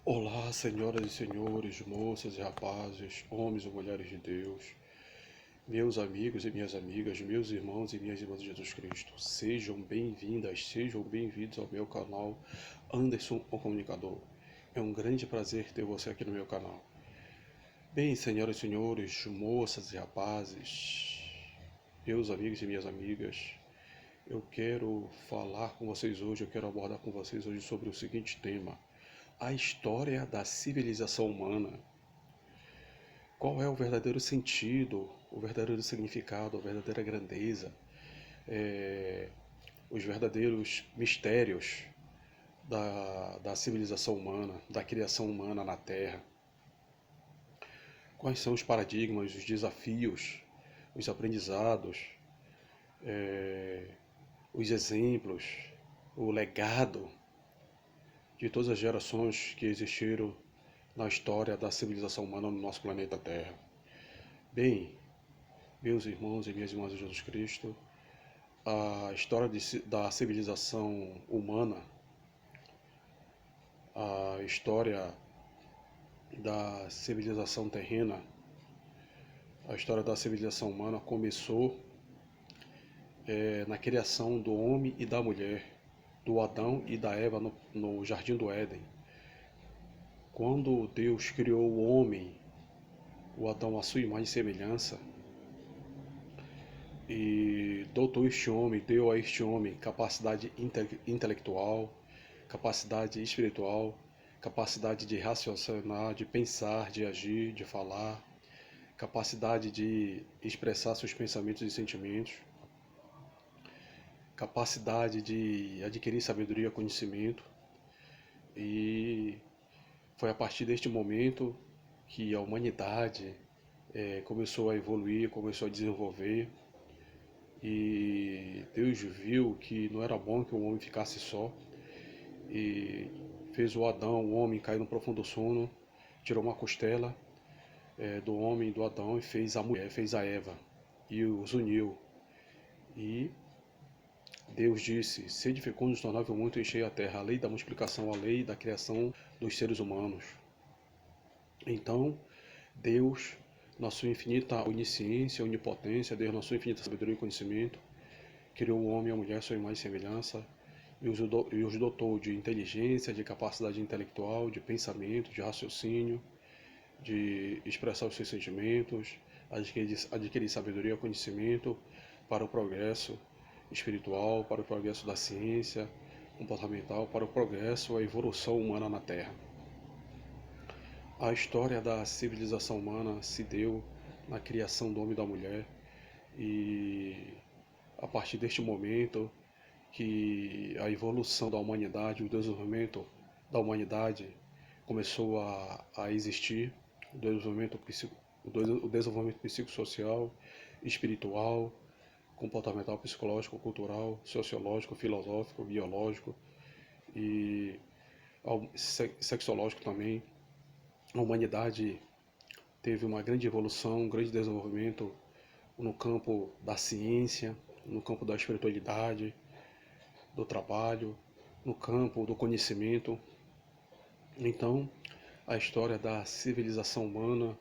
Olá, senhoras e senhores, moças e rapazes, homens e mulheres de Deus, meus amigos e minhas amigas, meus irmãos e minhas irmãs de Jesus Cristo. Sejam bem-vindas, sejam bem-vindos ao meu canal Anderson, o Comunicador. É um grande prazer ter você aqui no meu canal. Bem, senhoras e senhores, moças e rapazes, meus amigos e minhas amigas, eu quero falar com vocês hoje, eu quero abordar com vocês hoje sobre o seguinte tema: a história da civilização humana. Qual é o verdadeiro sentido, o verdadeiro significado, a verdadeira grandeza, é, os verdadeiros mistérios da civilização humana, da criação humana na Terra? Quais são os paradigmas, os desafios, os aprendizados, os exemplos, o legado de todas as gerações que existiram na história da civilização humana no nosso planeta Terra? Bem, meus irmãos e minhas irmãs de Jesus Cristo, a história da civilização humana, a história da civilização terrena, a história da civilização humana começou na criação do homem e da mulher, do Adão e da Eva no Jardim do Éden. Quando Deus criou o homem, o Adão à sua imagem e semelhança, e dotou este homem, deu a este homem capacidade intelectual, capacidade espiritual, capacidade de raciocinar, de pensar, de agir, de falar, capacidade de expressar seus pensamentos e sentimentos, capacidade de adquirir sabedoria e conhecimento. E foi a partir deste momento que a humanidade começou a evoluir, começou a desenvolver. E Deus viu que não era bom que o homem ficasse só, e fez o Adão, o homem, cair no profundo sono, tirou uma costela do homem, do Adão, e fez a mulher, fez a Eva, e os uniu. E Deus disse: sede fecundos, tornável muito, enchei a terra. A lei da multiplicação, a lei da criação dos seres humanos. Então, Deus, na sua infinita onisciência, onipotência, Deus, na sua infinita sabedoria e conhecimento, criou o homem e a mulher à sua imagem e semelhança, e os dotou de inteligência, de capacidade intelectual, de pensamento, de raciocínio, de expressar os seus sentimentos, adquirir sabedoria e conhecimento para o progresso espiritual, para o progresso da ciência comportamental, para o progresso, a evolução humana na Terra. A história da civilização humana se deu na criação do homem e da mulher, e a partir deste momento que a evolução da humanidade, o desenvolvimento da humanidade começou a existir, o desenvolvimento psicossocial, espiritual, comportamental, psicológico, cultural, sociológico, filosófico, biológico e sexológico também. A humanidade teve uma grande evolução, um grande desenvolvimento no campo da ciência, no campo da espiritualidade, do trabalho, no campo do conhecimento. Então, a história da civilização humana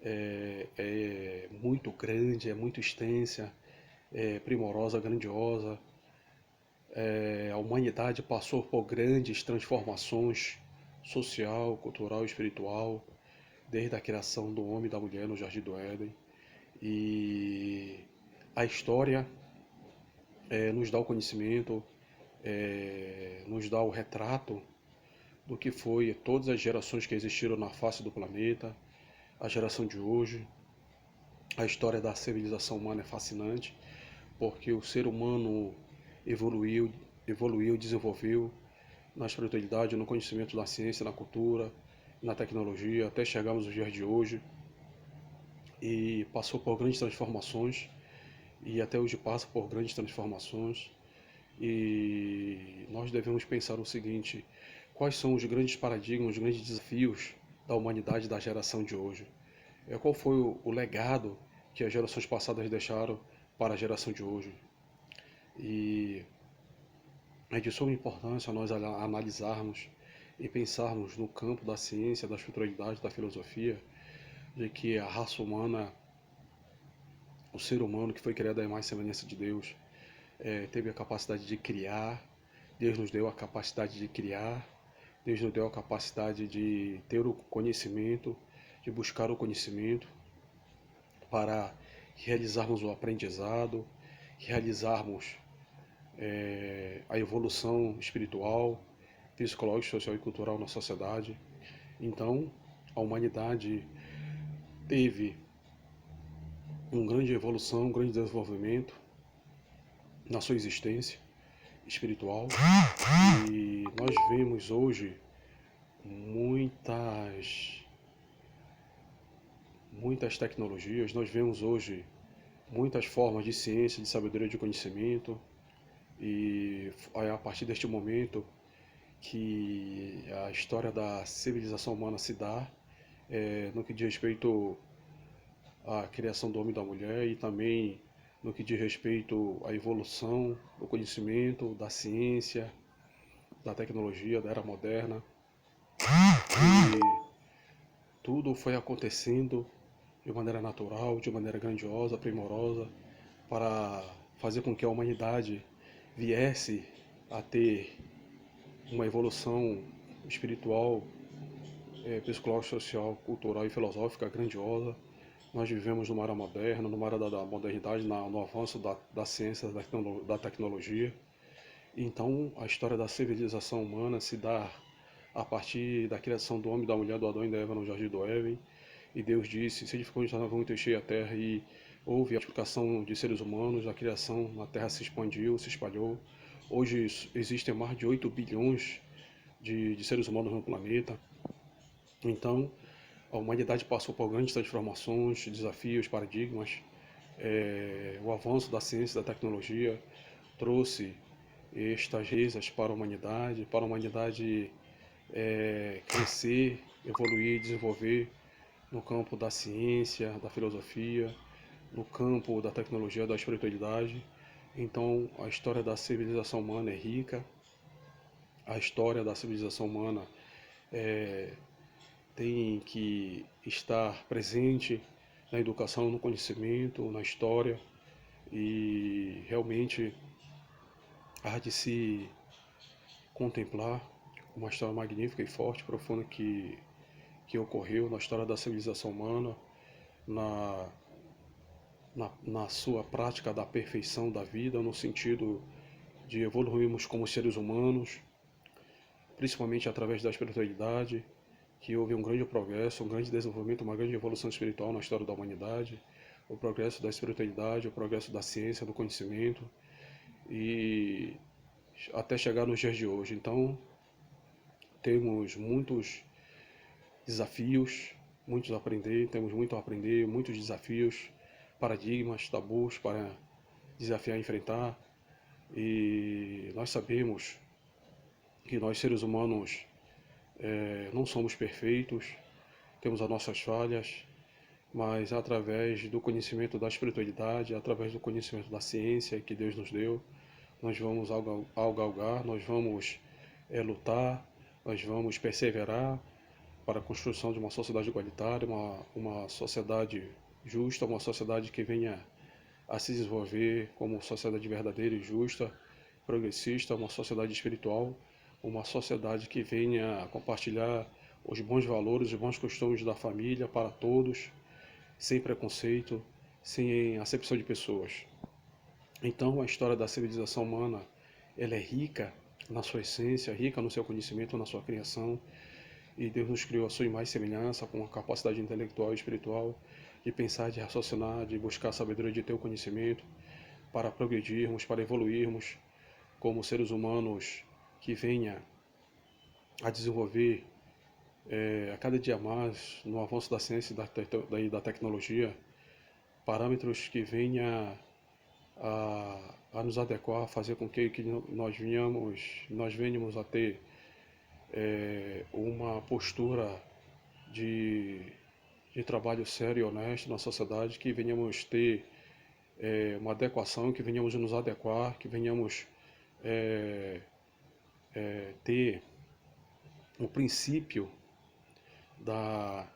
é muito grande, é muito extensa, é primorosa, grandiosa. A humanidade passou por grandes transformações social, cultural e espiritual, desde a criação do homem e da mulher no Jardim do Éden. E a história nos dá o conhecimento, nos dá o retrato do que foi todas as gerações que existiram na face do planeta, a geração de hoje. A história da civilização humana é fascinante, porque o ser humano evoluiu, desenvolveu na espiritualidade, no conhecimento da ciência, na cultura, na tecnologia, até chegarmos aos dias de hoje, e passou por grandes transformações, e até hoje passa por grandes transformações. E nós devemos pensar o seguinte: quais são os grandes paradigmas, os grandes desafios da humanidade da geração de hoje? Qual foi o legado que as gerações passadas deixaram para a geração de hoje? E é de suma importância nós analisarmos e pensarmos no campo da ciência, da espiritualidade, da filosofia, de que a raça humana, o ser humano que foi criado à imagem e semelhança de Deus, teve a capacidade de criar, Deus nos deu a capacidade de criar, Deus nos deu a capacidade de ter o conhecimento, de buscar o conhecimento para realizarmos o aprendizado, realizarmos a evolução espiritual, psicológica, social e cultural na sociedade. Então, a humanidade teve uma grande evolução, um grande desenvolvimento na sua existência espiritual e nós vemos hoje muitas tecnologias, nós vemos hoje muitas formas de ciência, de sabedoria, de conhecimento e é a partir deste momento que a história da civilização humana se dá no que diz respeito à criação do homem e da mulher e também no que diz respeito à evolução do conhecimento, da ciência, da tecnologia, da era moderna. E tudo foi acontecendo de maneira natural, de maneira grandiosa, primorosa, para fazer com que a humanidade viesse a ter uma evolução espiritual, psicológica, social, cultural e filosófica grandiosa. Nós vivemos numa era moderna, numa era da modernidade, no avanço da ciência, da tecnologia. Então, a história da civilização humana se dá a partir da criação do homem e da mulher, do Adão e da Eva no Jardim do Éden. E Deus disse, se edificou muito encher a terra, e houve a multiplicação de seres humanos, a criação na terra se expandiu, se espalhou. Hoje existem mais de 8 bilhões de seres humanos no planeta. Então, a humanidade passou por grandes transformações, desafios, paradigmas. O avanço da ciência e da tecnologia trouxe estas riquezas para a humanidade crescer, evoluir, desenvolver no campo da ciência, da filosofia, no campo da tecnologia, da espiritualidade. Então, a história da civilização humana é rica, a história da civilização humana tem que estar presente na educação, no conhecimento, na história e realmente há de se contemplar uma história magnífica e forte, profunda que ocorreu na história da civilização humana, na, na sua prática da perfeição da vida, no sentido de evoluirmos como seres humanos, principalmente através da espiritualidade, que houve um grande progresso, um grande desenvolvimento, uma grande evolução espiritual na história da humanidade, o progresso da espiritualidade, o progresso da ciência, do conhecimento, e até chegar nos dias de hoje. Então, temos muitos desafios, muitos a aprender, temos muito a aprender, muitos desafios, paradigmas, tabus para desafiar e enfrentar. E nós sabemos que nós seres humanos não somos perfeitos, temos as nossas falhas, mas através do conhecimento da espiritualidade, através do conhecimento da ciência que Deus nos deu, nós vamos galgar, nós vamos lutar, nós vamos perseverar para a construção de uma sociedade igualitária, uma sociedade justa, uma sociedade que venha a se desenvolver como sociedade verdadeira e justa, progressista, uma sociedade espiritual, uma sociedade que venha a compartilhar os bons valores, os bons costumes da família para todos, sem preconceito, sem acepção de pessoas. Então, a história da civilização humana, ela é rica na sua essência, rica no seu conhecimento, na sua criação, e Deus nos criou a sua imagem e semelhança, com a capacidade intelectual e espiritual de pensar, de raciocinar, de buscar a sabedoria, de ter o conhecimento, para progredirmos, para evoluirmos como seres humanos que venha a desenvolver a cada dia mais, no avanço da ciência e da tecnologia, parâmetros que venha a nos adequar, a fazer com que nós venhamos a ter uma postura de, de trabalho sério e honesto na sociedade, que venhamos ter uma adequação, que venhamos nos adequar, que venhamos ter o princípio da,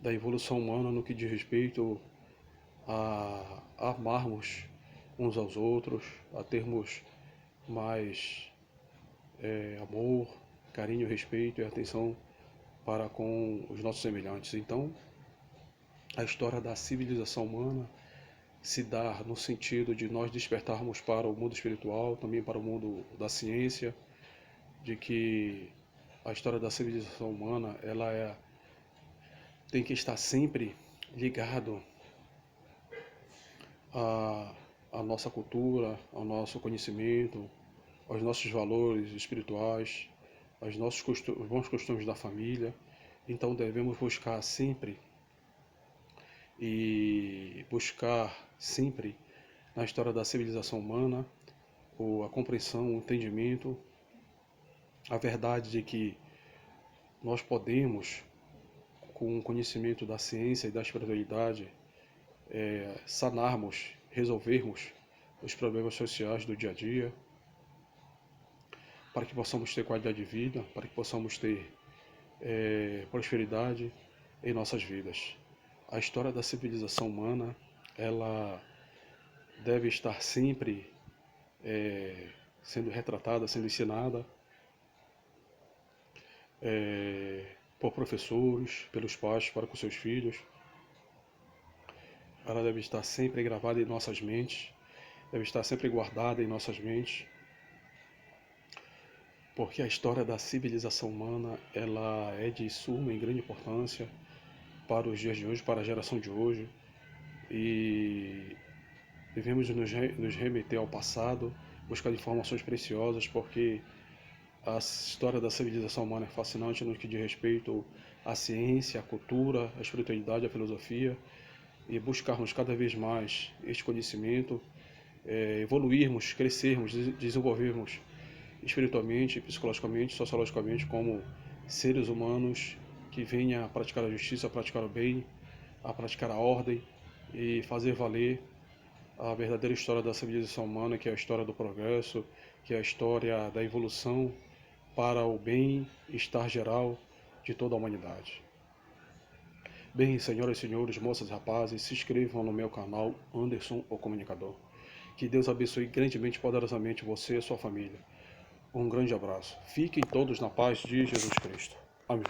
da evolução humana no que diz respeito a amarmos uns aos outros, a termos mais amor, carinho, respeito e atenção para com os nossos semelhantes. Então, a história da civilização humana se dá no sentido de nós despertarmos para o mundo espiritual, também para o mundo da ciência, de que a história da civilização humana tem que estar sempre ligado à, à nossa cultura, ao nosso conhecimento, aos nossos valores espirituais, aos nossos os bons costumes da família. Então devemos buscar sempre na história da civilização humana a compreensão, o entendimento, a verdade de que nós podemos, com o conhecimento da ciência e da espiritualidade, sanarmos, resolvermos os problemas sociais do dia a dia, para que possamos ter qualidade de vida, para que possamos ter prosperidade em nossas vidas. A história da civilização humana, ela deve estar sempre sendo retratada, sendo ensinada por professores, pelos pais para com seus filhos. Ela deve estar sempre gravada em nossas mentes, deve estar sempre guardada em nossas mentes, porque a história da civilização humana ela é de suma e grande importância para os dias de hoje, para a geração de hoje, e devemos nos remeter ao passado, buscar informações preciosas, porque a história da civilização humana é fascinante no que diz respeito à ciência, à cultura, à espiritualidade, à filosofia, e buscarmos cada vez mais este conhecimento, evoluirmos, crescermos, desenvolvermos espiritualmente, psicologicamente, sociologicamente como seres humanos que venham a praticar a justiça, a praticar o bem, a praticar a ordem e fazer valer a verdadeira história da civilização humana, que é a história do progresso, que é a história da evolução para o bem-estar geral de toda a humanidade. Bem, senhoras e senhores, moças e rapazes, se inscrevam no meu canal Anderson, o Comunicador. Que Deus abençoe grandemente e poderosamente você e a sua família. Um grande abraço. Fiquem todos na paz de Jesus Cristo. Amém.